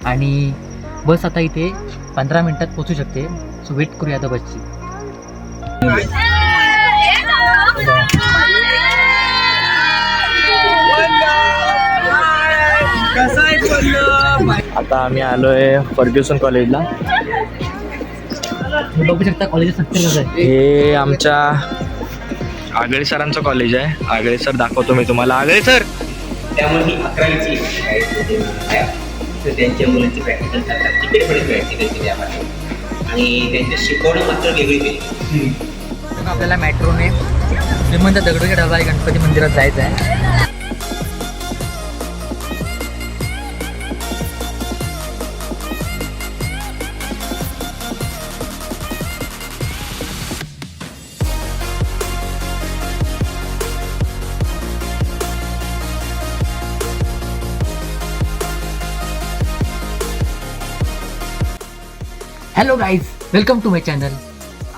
आणि बस आता इथे 15 मिनिटात पोहोचू शकते. सो वेट करूया आता बसची. आता आम्ही आलोय फर्ग्युसन कॉलेजला. बघू शकता कॉलेज स्ट्रक्चर कसं आहे. हे आमच्या आगळे सरांचं कॉलेज आहे. आगळे सर दाखवतो मी तुम्हाला. आगळे सर, त्यामुळे ही 11वीची तर त्यांच्या मुलांची प्रॅक्टिकल करतात. तिकडे पण प्रॅक्टिकल केली आम्हाला आणि त्यांचं शिकवणं मात्र वेगळी केली. आपल्याला मेट्रोने श्रीमंत दगडूशेठ हलवाई गणपती मंदिरात जायचं आहे. Hello guys, welcome to my channel.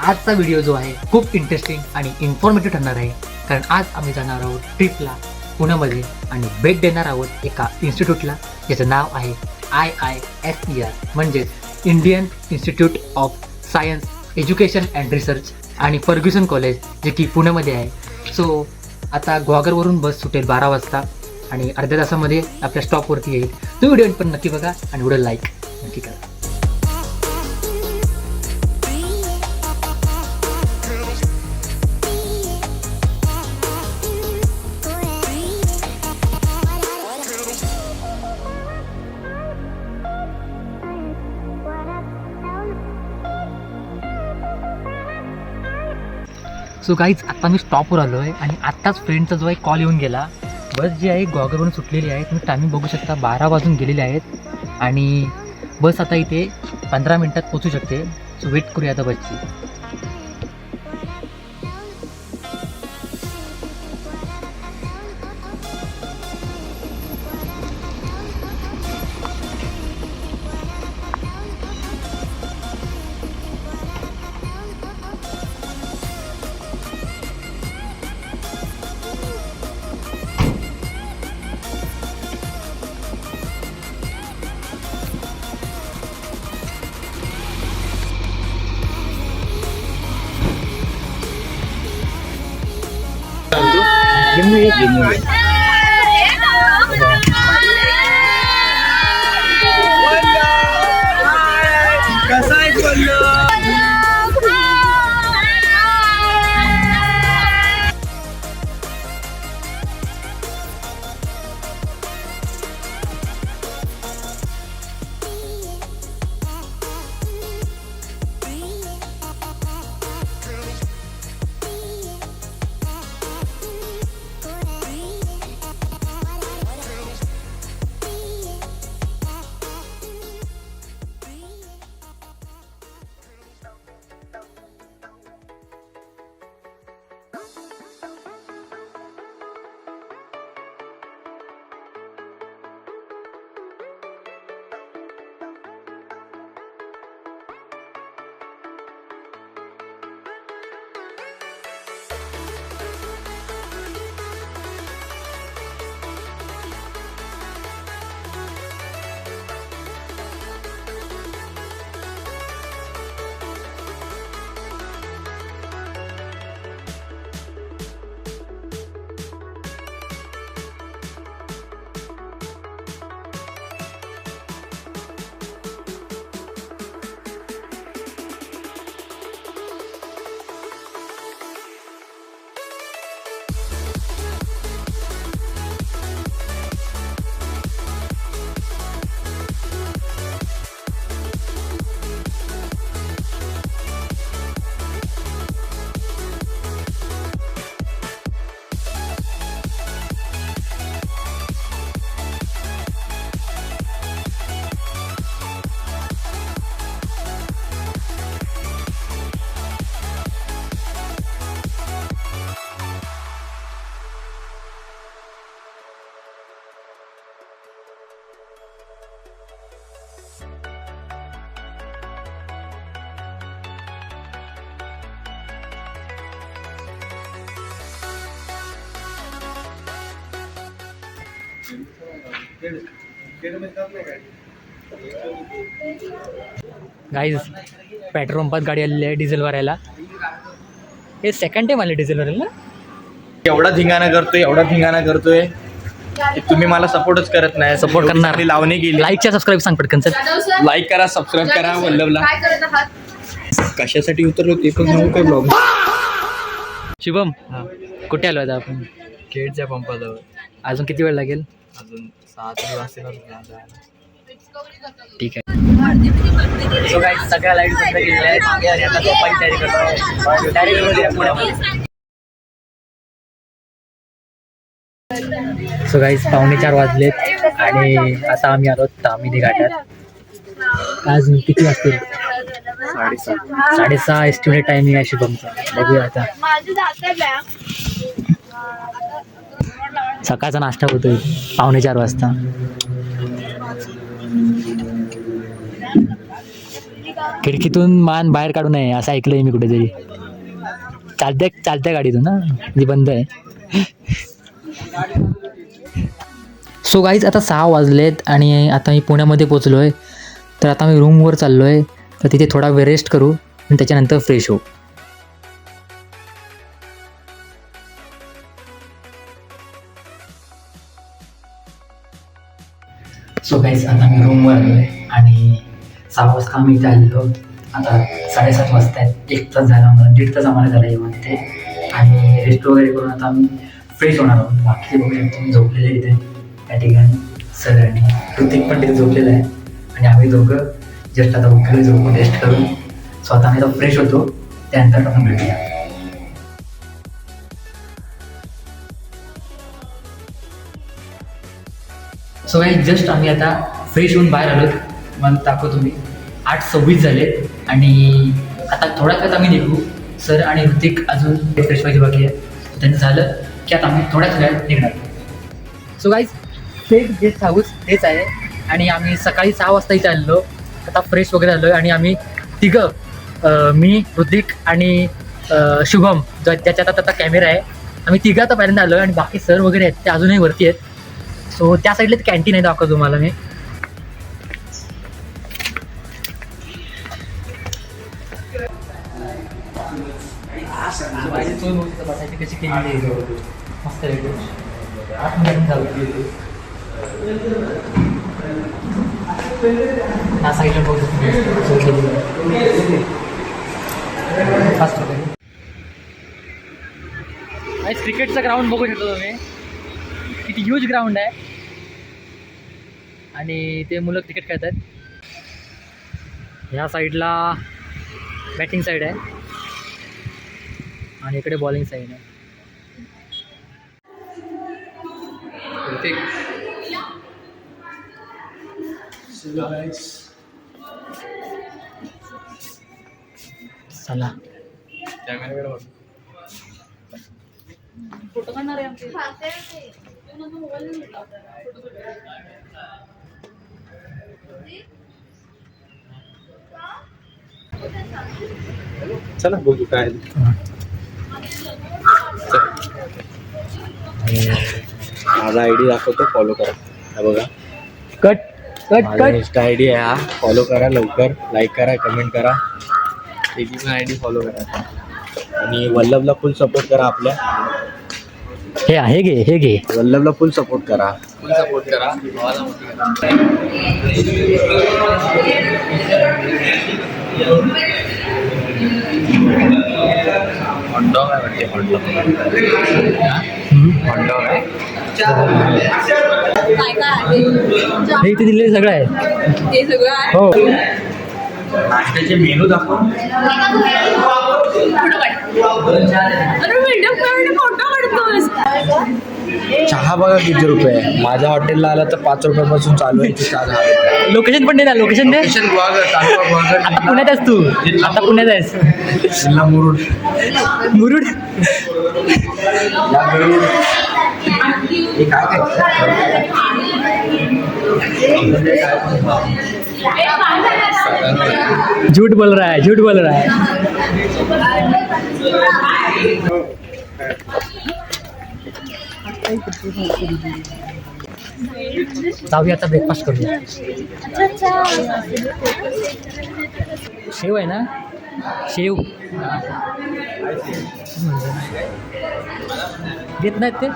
आजचा व्हिडिओ जो आहे खूप इंटरेस्टिंग आणि इन्फॉर्मेटिव्ह ठरणार आहे. कारण आज आम्ही जाणार आहोत ट्रिपला पुण्यामध्ये आणि भेट देणार आहोत एका इन्स्टिट्यूटला ज्याचं नाव आहे IISER म्हणजेच Indian institute of science education and research आणि फर्ग्युसन कॉलेज जे की पुण्यामध्ये आहे. सो आता ग्वागरवरून बस सुटेल 12 वाजता आणि अर्ध्या तासामध्ये आपल्या स्टॉपवरती येईल. तो व्हिडिओ पण नक्की बघा आणि व्हिडिओ लाईक नक्की करा. सो गाईज, आता मी स्टॉपवर आलो आहे आणि आत्ताच फ्रेंडचा जो आहे कॉल येऊन गेला. बस जी आहे ग्वागरवरून सुटलेली आहे. तुम्ही टायमिंग बघू शकता 12 वाजून गेलेले आहेत आणि बस आता इथे 15 मिनिटात पोहोचू शकते. सो वेट करूया आता बसची. गाईज पेट्रोल पंपात गाडी आलेली आहे डिझेल भरायला. हे सेकंड टाइम आले डिझेल भरायला ना. एवढा धिंगाणा करतोय की तुम्ही मला सपोर्टच करत नाही. Support करणार. आपली लावणी गेली. लाईकच्या सबस्क्राईब सांग पटकन सर. लाईक करा, सबस्क्राईब करा वल्लभला. काय करत आहात? कशासाठी उतरलो ते पण सांगू काय ब्लॉग. शुभम कुठे आलो आता आपण? खेडच्या पंपाजवळ. अजून किती वेळ लागेल? अजून 6 वाजता. ठीक आहे. सो गाईज सगळ्या लाईट बंद केलेल्या आहेत आणि आता झोपायची तयारी करतो. डायरेक्ट मध्ये पुण्यामध्ये. सो गाईज 3:45 वाजलेत आणि आता आम्ही आलो तामिनी घाटात. आज किती वाजतील? 6:30 एस्टिमेट टायमिंग आहे शुभमचा. बघूया आता. सकाळचा नाश्ता होतोय 3:45 वाजता. खिडकीतून मान बाहेर काढू नये असं ऐकलंय मी कुठेतरी. चालत्या गाडीतून ना, जी बंद आहे. सो गाईज आता 6 वाजलेत आणि आता मी पुण्यामध्ये पोचलो आहे. तर आता मी रूमवर चाललो आहे. तर तिथे थोडा वेळ रेस्ट करू आणि त्याच्यानंतर फ्रेश होऊ. सो गाईज आता मी रूमवर आलो आहे आणि 6 वाजता आम्ही इथे आलेलो. आता 7:30 वाजता आहेत. 1 तास झाला आम्हाला, 1.5 तास आम्हाला झाला येऊन इथे. आणि रेस्ट वगैरे करून आता आम्ही फ्रेश होणार आहोत. बाकी बघू शकतो झोपलेले इथे त्या ठिकाणी सर आणि ऋतिक पण तिथे झोपलेलं आहे. आणि आम्ही दोघं जस्ट आता उठलो झोपून रेस्ट करून. सो आता आम्ही फ्रेश होतो, त्यानंतर आपण भेटूया. सो काही जस्ट आम्ही आता फ्रेश होऊन बाहेर आलो. मला दाखवतो मी 8:26 झाले आणि आता थोड्याच वेळात आम्ही निघू. सर आणि ऋतिक अजून फ्रेश व्हायची बाकी आहे. त्यांचं झालं की आता आम्ही थोड्याच वेळात निघणार. So guys safe guest house हेच आहे आणि आम्ही सकाळी 6 वाजता इथे आलेलो. आता फ्रेश वगैरे आलो आणि आम्ही तिघं मी, ऋतिक आणि शुभम ज्याच्यात आता कॅमेरा आहे, आम्ही तिघं आता पहिल्यांदा आलो आणि बाकी सर वगैरे आहेत ते अजूनही वरती आहेत. सो त्या साईडला ते कॅन्टीन आहे, दाखवतो तुम्हाला मी. बसायची कशी केलेली मस्त ह्या साईडला बघू फास्ट वगैरे. क्रिकेटचा ग्राउंड बघू शकतो तुम्ही, किती ह्यूज ग्राउंड आहे आणि ते मुलं क्रिकेट खेळतात. ह्या साईडला बॅटिंग साईड आहे आणि इकडे बॉलिंग साईड आहे. चला फोटो काढणार आहे आमचे. चला बघू काय. माझा आयडी दाखवतो, फॉलो करा. हा बघा, कट कट माझा कट. इंस्टा आयडी आहे हा. फॉलो करा लवकर, लाईक करा, कमेंट करा. त्याची पण आयडी फॉलो करा आणि वल्लभला फुल सपोर्ट करा. आपल्या हे आहे घे, हे घे. वल्लभला फुल सपोर्ट करा, फुल सपोर्ट करा. हॉटडॉग आहे वाटते, हॉटडॉग आहे. काय काय आहे? हे इथे दिलेलं सगळं आहे. हे सगळं आहे. हो, नाश्त्याचे मेनू दाखव. फोटो काढ. अरे व्हिडिओ काढ, फोटो काढतोस. चहा बघा किती रुपये आहे. माझ्या हॉटेलला आला तर 5 रुपयापासून चालू आहे चहा. 10 रुपये. लोकेशन पण दे ना, लोकेशन दे. आता पुण्यात आहेस तू, आता पुण्यात आहेस. जिल्हा मुरुड. मुरुड. झूठ बोल रहा है, झूठ बोल रहा है. जाऊया आता ब्रेकफास्ट करूया. अच्छा अच्छा. शेव आहे ना, शेव देत नाहीत ते.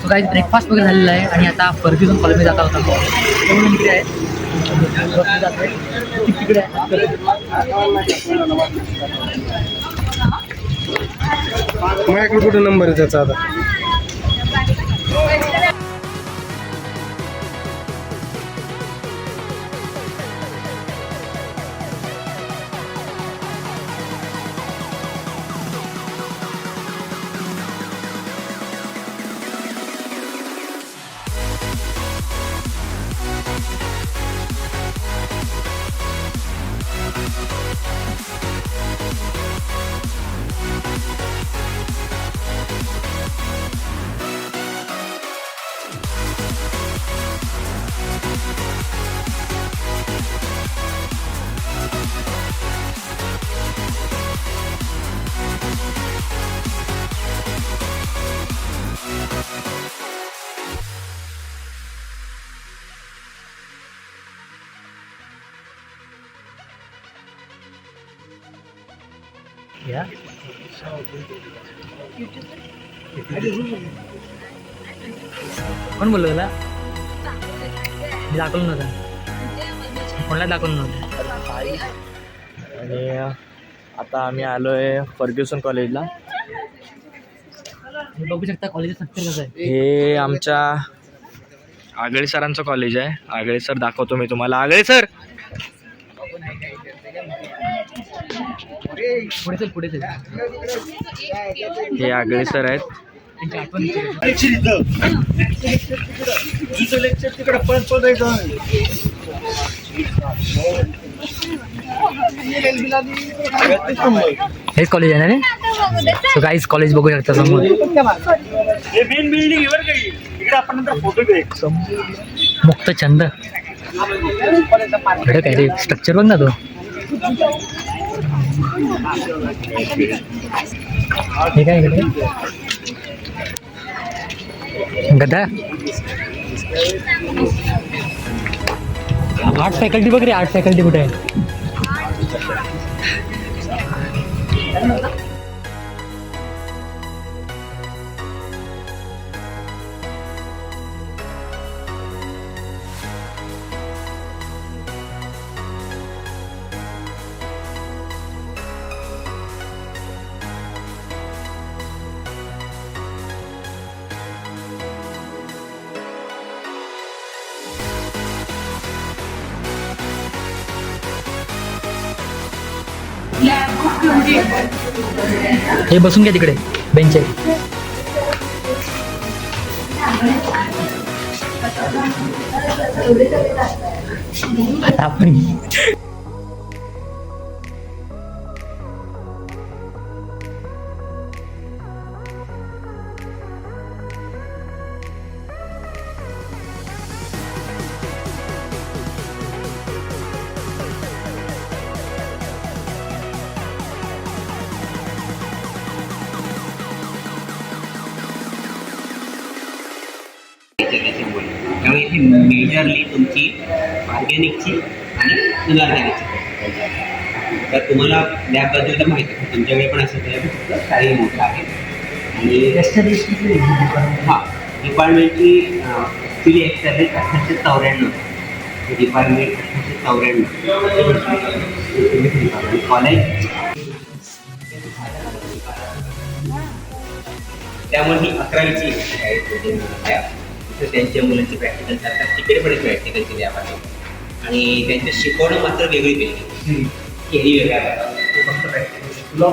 सो काही ब्रेकफास्ट वगैरे झालेला आहे आणि आता फर्ग्युसन कॉलेजमध्ये जाता होता. इकडे आहे तिकडे आहे. माझ्याकडे कुठे नंबर आहे त्याचा आता? या कोण बोललो त्याला? मी दाखवलं नव्हतं, कोणाला दाखवलं नव्हतं. आणि आता आम्ही आलो आहे फर्ग्युसन कॉलेजला. बघू शकता कॉलेज स्ट्रक्चर कसं आहे. हे आमच्या आगळे सरांचं कॉलेज आहे. आगळे सर दाखवतो मी तुम्हाला. आगळे सर, पुढे चल पुढे चल. हे आगळे सर आहेत. त्यांची आठवण येते. हेच कॉलेज आहे ना रे. सो गाईज कॉलेज बघू शकता समोर. मुक्त छंद काय रे स्ट्रक्चर बघ ना तो. हे काय इकडे गदा आर्ट फॅकल्टी बघ रे. आर्ट फॅकल्टी कुठे आहे? हे बसून घ्या तिकडे बेंच आहे. आता आपण त्यामुळे इथे मेजरली तुमची ऑर्गॅनिकची आणि इनऑर्गॅनिकची. तर तुम्हाला लॅबबद्दल तर माहिती आहे, तुमच्याकडे पण असं काही मोठं आहे. आणि हां, डिपार्टमेंटची ॲक्च्युली एक्सरली 1894 डिपार्टमेंट 1894 कॉलेज. त्यामुळे ही 11वीची आहे. तर त्यांच्या मुलांची प्रॅक्टिकल करतात. तिकडे पण प्रॅक्टिकलची लॅब आहे आणि त्यांचं शिकवणं मात्र वेगळी केली. थेरी वेगळ्या फक्त प्रॅक्टिकल. हा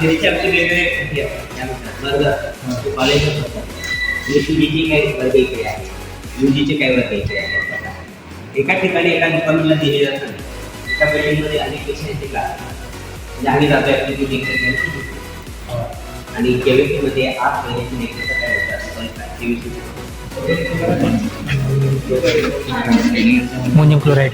तिथे आमचे वेगवेगळे कॉलेज होतं पीजीची काही वर्ग इकडे आहे यूजीचे काही वर्ग इकडे आहे एका ठिकाणी एका डिपार्टमेंटला दिले जात नाही एका बिल्डिंगमध्ये अनेक विषयांचे क्लास म्हणजे आम्ही जातो आणि केमिस्ट्रीमध्ये 8 महिन्याची लेक्चर काय होतं अमोनियम क्लोराईड.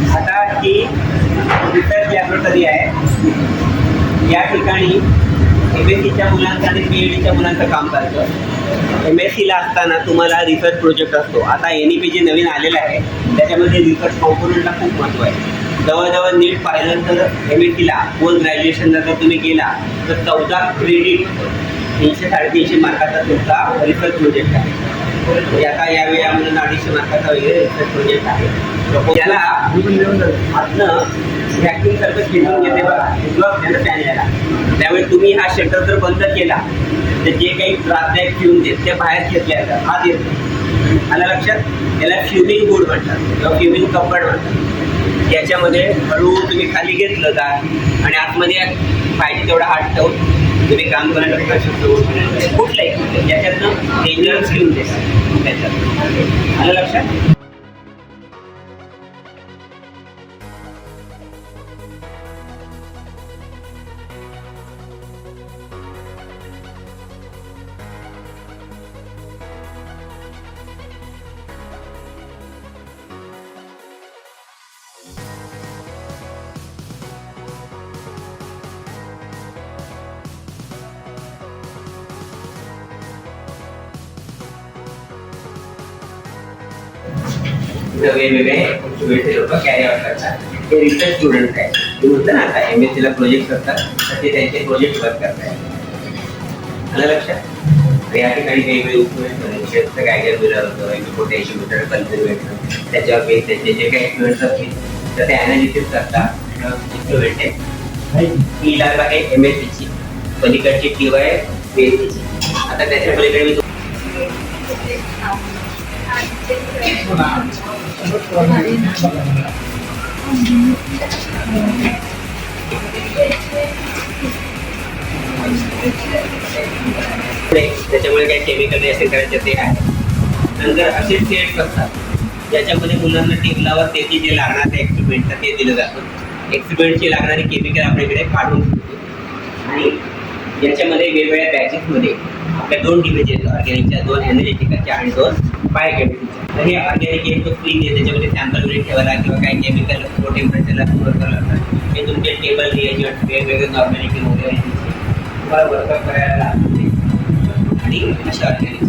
आता ही रिसर्च लॅबोरेटरी आहे या ठिकाणी MSCच्या मुलांचं आणि PhDच्या मुलांचं काम करतं. MSCला असताना तुम्हाला रिसर्च प्रोजेक्ट असतो. आता NEP जे नवीन आलेलं आहे त्याच्यामध्ये रिसर्च कॉम्पोनंटला खूप महत्त्व आहे. जवळजवळ नीट पाहिलं तर MSCला पोस्ट ग्रॅज्युएशनला जर तुम्ही गेला तर 14 क्रेडिट 300-350 मार्काचा तुमचा रिसर्च प्रोजेक्ट आहे. आता यावेळी आम्हाला 250 मार्काचा वगैरे रिसर्च प्रोजेक्ट आहे. त्याला आतनं व्हॅक्युम सारखं शिजवून घेते बघा त्यानं पॅन यायला. त्यावेळी तुम्ही हा शटर जर बंद केला तर जे काही त्रासदायक फ्यूम्स आहेत ते बाहेर घेतले जातात आत येतो. आलं लक्षात? त्याला फ्युमिंग बोर्ड म्हणतात किंवा फ्युमिंग कपड म्हणतात. याच्यामध्ये हळूहळू तुम्ही खाली घेतलं का आणि आतमध्ये पाहिजे तेवढा हात ठेवून तुम्ही काम करायला कुठलाही याच्यातनं डेंजरस घेऊन देतात त्याच्यात. आलं लक्षात? वेगवेगळे स्टुडंट लोक कॅरी आउट करतात. ते रिसर्च स्टुडंट आहे ते म्हणतं ना आता MSCला प्रोजेक्ट करतात तर ते त्यांचे प्रोजेक्ट वर्क करतात. आलं लक्षात? या ठिकाणी वेगवेगळे इन्स्ट्रुमेंट गायगर मिरर होतं पोटॅशियम मीटर कल्क्युलेटर त्याच्यावर बेस त्याचे जे काही इन्स्ट्रुमेंट्स असतील तर ते ॲनालिसिस करतात. इन्स्ट्रुमेंट आहे ही लॅब आहे MSCची पलीकडची TY आहे BSCची. आता त्याच्या पलीकडे मी त्याच्यामुळे काही केमिकल रिएक्शन करायचे ते आहे. नंतर असे सेट करतात ज्याच्यामध्ये मुलांना टेबलावर त्याची जे लागणारे एक्सपेरिमेंट ते दिलं जातं. एक्सपेरिमेंटची लागणारी केमिकल आपल्याकडे काढून आणि याच्यामध्ये वेगवेगळ्या बॅचेसमध्ये आपल्या 2 डिव्हिजन ऑर्गॅनिकच्या 2 एनर्जेटिकलच्या आणि 2 बायोकेमिकलच्या. तर हे ऑर्गॅनिक एक फ्री आहे त्याच्यामध्ये सॅम्पल युनिट ठेवायला किंवा काही केमिकल लो टेम्परेचरला स्टोअर करावं लागतात. हे तुमचे टेबल रिएजंट वेगवेगळे नॉर्मॅलिटी वगैरे तुम्हाला वर्कअप करायला लागते आणि अशा ऑर्गॅनिक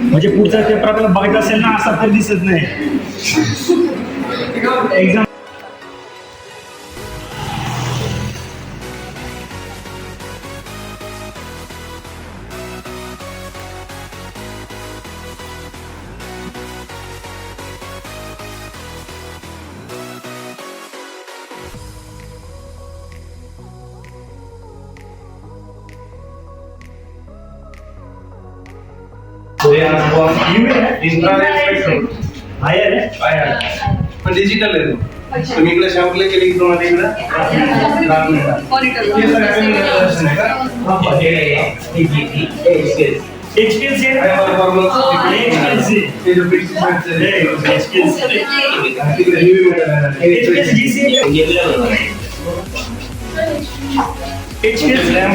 म्हणजे पुढचा पेपर आपल्याला बघायचा असेल ना असा तर दिसत नाही. एक्झाम पण डिजिटल आहे तो. तुम्ही इकडे शॅम्पल केले की तुम्हाला इकडं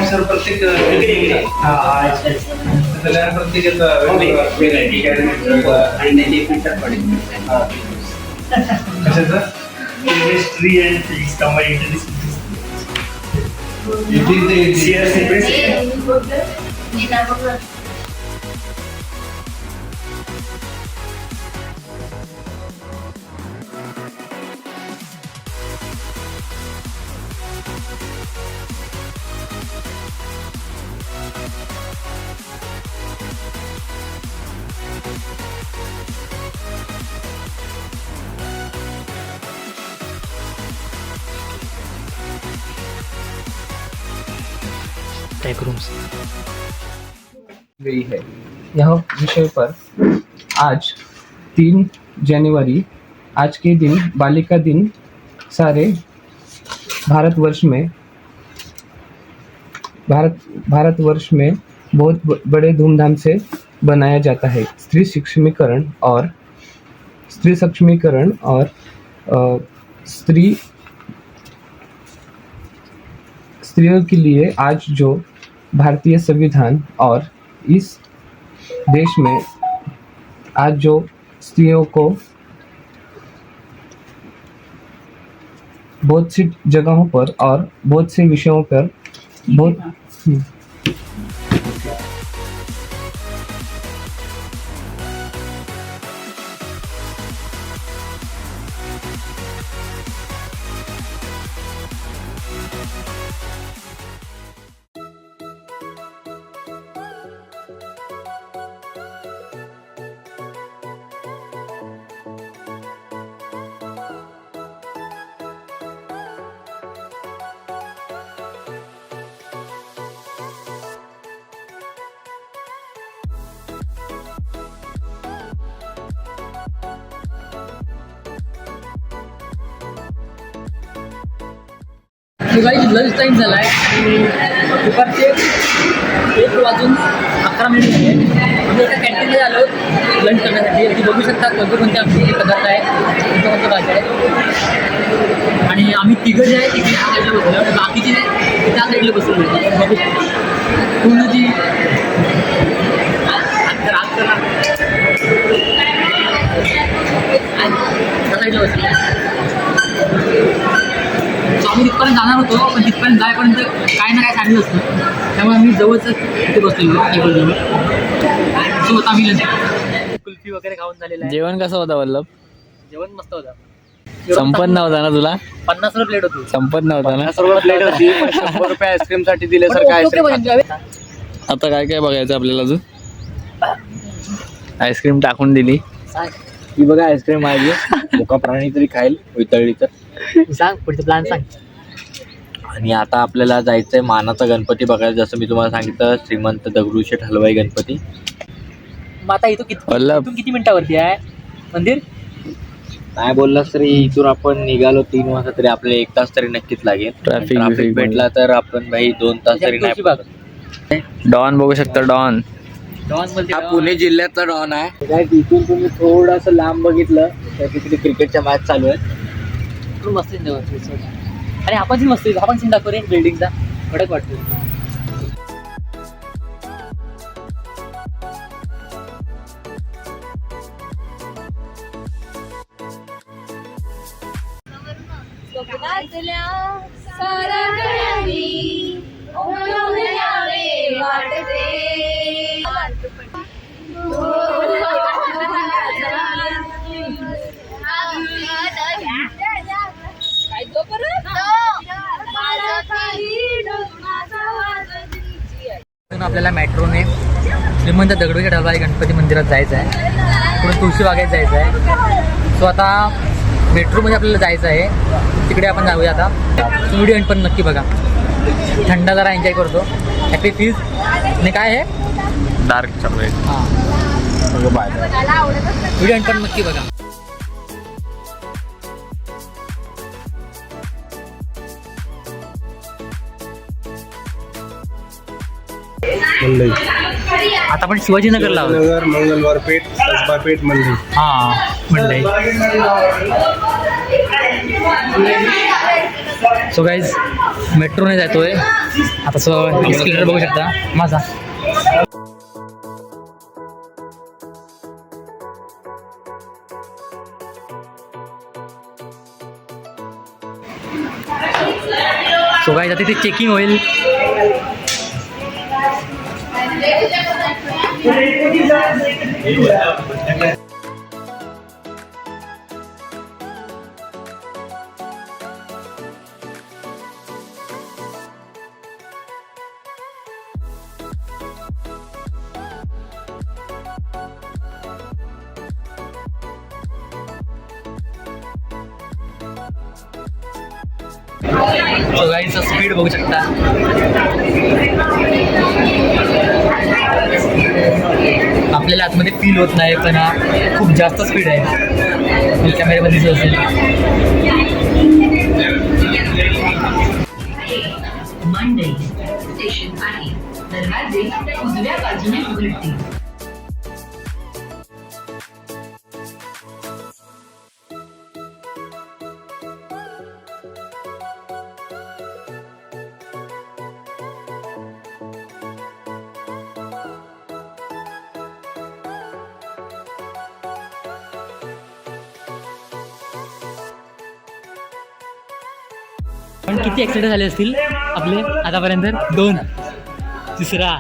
सर प्रत्येक कशाचं chemistry and physics combine take rooms. गई है। यह विषय पर आज 3 जनवरी आज के दिन बालिका दिन सारे भारतवर्ष में बहुत बड़े धूमधाम से बनाया जाता है। स्त्री सक्षमीकरण और स्त्रियों के लिए आज जो भारतीय संविधान और इस देश में आज जो स्त्रियों को बहुत सी जगहों पर और बहुत से विषयों पर लंच टाईम झाला आहे, दुपारचे 1:11 झाले. आम्ही एका कॅन्टीनमध्ये आलो लंच करण्यासाठी. आणि बघू शकता कोणते आमचे पदार्थ आहे, कोणतं भाज्या आहे. आणि आम्ही तिघं जे आहे तिकडे त्या साईडला बसलो आणि बाकीचे त्या साईडला बसलो. बघू शकतो पूर्ण जी त्या साईडला बसलो. आम्ही तिथपर्यंत जाणार होतो, पण तिथपर्यंत जायपर्यंत काय ना काय सांगितलं असतं. त्यामुळे आम्ही जवळच तिथे बसलेलो टेबलजवळ. सोबत आम्ही कुल्फी वगैरे खाऊन झालेलं आहे. जेवण कसं होतं वल्लभ? जेवण मस्त होतं. संपत नव्हता ना तुला? 50 रुपये प्लेट होती. संपत नव्हता ना? सर्व प्लेट होती. 100 रुपये आईस्क्रीम साठी दिल्यासारखं आईस्क्रीम. आता काय काय बघायचं आपल्याला अजून? आईस्क्रीम टाकून दिली. ही बघा आईस्क्रीम आहे. मुका प्राणी तरी खाईल वितळली तर. सांग पुढचं प्लॅन सांग. आणि आता आपल्याला जायचंय मानाचा गणपती बघायला. जसं मी तुम्हाला सांगितलं, श्रीमंत दगडूशेठ हलवाई गणपती. मग आता इथून किती मिनिटावरती आहे मंदिर? नाही बोललास तरी इथून आपण निघालो 3 वाजता तरी आपल्याला 1 तास तरी नक्कीच लागेल. ट्रॅफिक भेटला तर आपण भाई 2 तास तरी नाही. डॉन बघू शकता. डॉन हा पुणे जिल्ह्यातला डॉन आहे. काय तिथून तुम्ही थोडंसं लांब बघितलं तर तिकडे क्रिकेटच्या मॅच चालू आहेत. मस्त आणि आपण मस्त आपण सीन दाखव रे बिल्डिंगचा. कडक वाटतो. आपल्याला मेट्रोने श्रीमंत दगडूशेठ हलवाई गणपती मंदिरात जायचं आहे. पुढे तुळशी बागेत जायचं आहे. सो आता मेट्रोमध्ये आपल्याला जायचं आहे. तिकडे आपण जाऊया आता. व्हिडिओ एंड पण नक्की बघा. थंड जरा एन्जॉय करतो. हॅपी फीज आणि काय आहे डार्क चालू आहे. हां बाय. व्हिडिओ एंड पण नक्की बघा. आता आपण शिवाजीनगरला आहोत. नगर, मंगलवार पेठ, कसबा पेठ, मंडई. हां मंडई. सो गाईज मेट्रोने जातोय आता. सो स्कूटर बघू शकता माझा. सो गाईज आता तिथे चेकिंग होईल. गाडीचं स्पीड बघू शकता. आपल्याला आतमध्ये फील होत नाही, पण हा खूप जास्त स्पीड आहे. कॅमेऱ्यामध्ये दिसत असेल. मंडई स्टेशन आहे. दरवाजे उजव्या बाजूने उघडतील. पण किती ॲक्सिडेंट झाले असतील आपले आतापर्यंत? 2. तिसरा.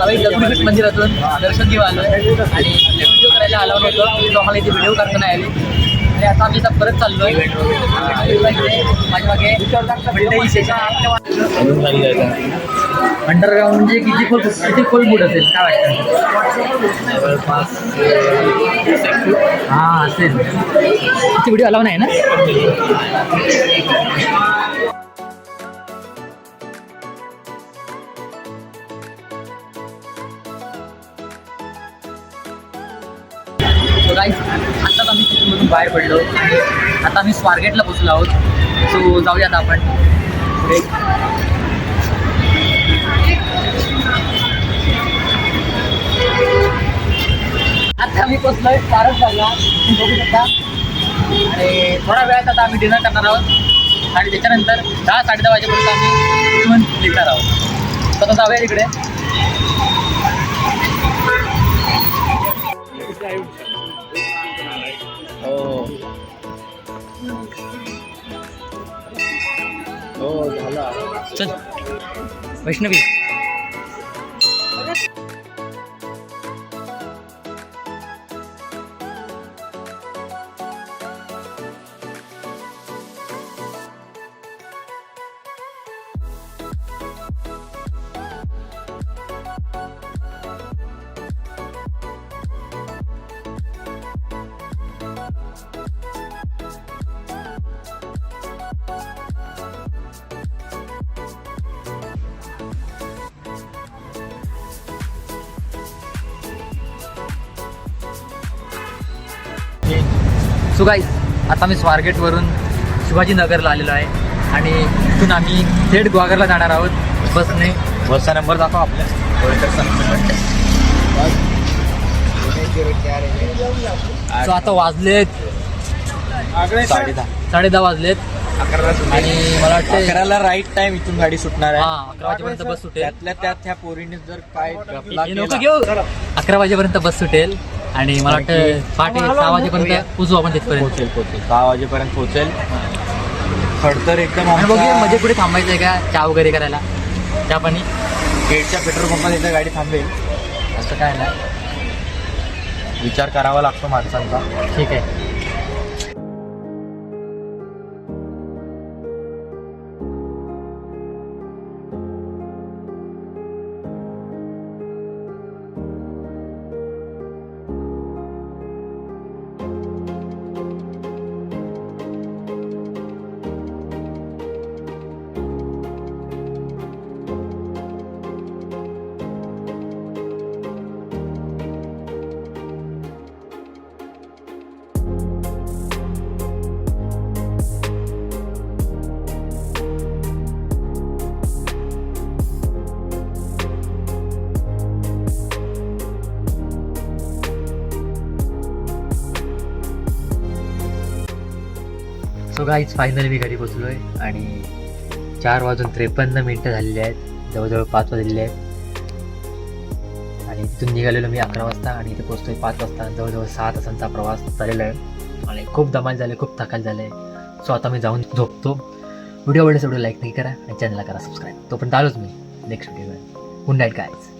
दगडूशेठ मंदिरातून दर्शन घेऊन आलो आणि व्हिडिओ करायला आलो होतो, तो आम्हाला इथे व्हिडिओ करता नाही आली. आणि आता आम्ही आता परत चाललोय. माझ्या मागे मंडई स्टेशन आहे. अंडरग्राऊंड म्हणजे किती खोल बुट असेल काय वाटतं? हां असेल. किती व्हिडिओ आला नाही ना. गाईस आत्ताच आम्ही तिथून बाहेर पडलो आणि आता आम्ही स्वारगेटला पोचलो आहोत. सो जाऊया आता आपण पुढे. आता आम्ही पोचलोय स्वारगेटला, बघू शकता. आणि थोड्या वेळात आता आम्ही डिनर करणार आहोत आणि त्याच्यानंतर 10-10:30 वाजेपर्यंत आम्ही तिथून निघणार आहोत. तर आता जाऊया इकडे. हो झाला. चल वैष्णवी. सो गाईस आता मी स्वारगेटवरून शिवाजीनगरला आलेलो आहे आणि तिथून आम्ही थेट गुहागरला जाणार आहोत बसने. बसचा नंबर दाखव आपल्या. सो आता वाजलेत 10:30 वाजलेत. 11 आणि मला वाटतं 11ला राईट टाइम इथून गाडी सुटणार आहे. 11 वाजेपर्यंत बस सुटेल. त्यातल्या त्यात ह्या पोरीने जर काय घपला हे नको केला, घेऊ. 11 वाजेपर्यंत बस सुटेल आणि मला वाटतं पहाटे 6 वाजेपर्यंत पोचू आपण तिथपर्यंत. पोहोचेल 6 वाजेपर्यंत पोहोचेल. खडतर एकदम आणि बघूया आमच्या मध्ये कुठे थांबायचं आहे का चहा वगैरे करायला. चहा पाणी गेटच्या पेट्रोल पंपात इथं गाडी थांबेल असं काय नाही. विचार करावा लागतो माणसांचा. ठीक आहे. सो गाईज फायनली मी घरी पोचलो आहे आणि 4:53 झालेले आहेत. जवळजवळ 5 वाजलेले आहेत आणि तिथून निघालेलो मी 11 वाजता आणि इथे पोचतो आहे 5 वाजता. जवळजवळ 6 तासांचा प्रवास झालेला आहे आणि खूप धमाल झाले, खूप थकाल झाले. सो आता मी जाऊन झोपतो व्हिडिओ आवडल्यास व्हिडिओ लाईक नाही करा आणि चॅनलला करा सबस्क्राईब. तोपर्यंत आलोच मी next video. Good night guys.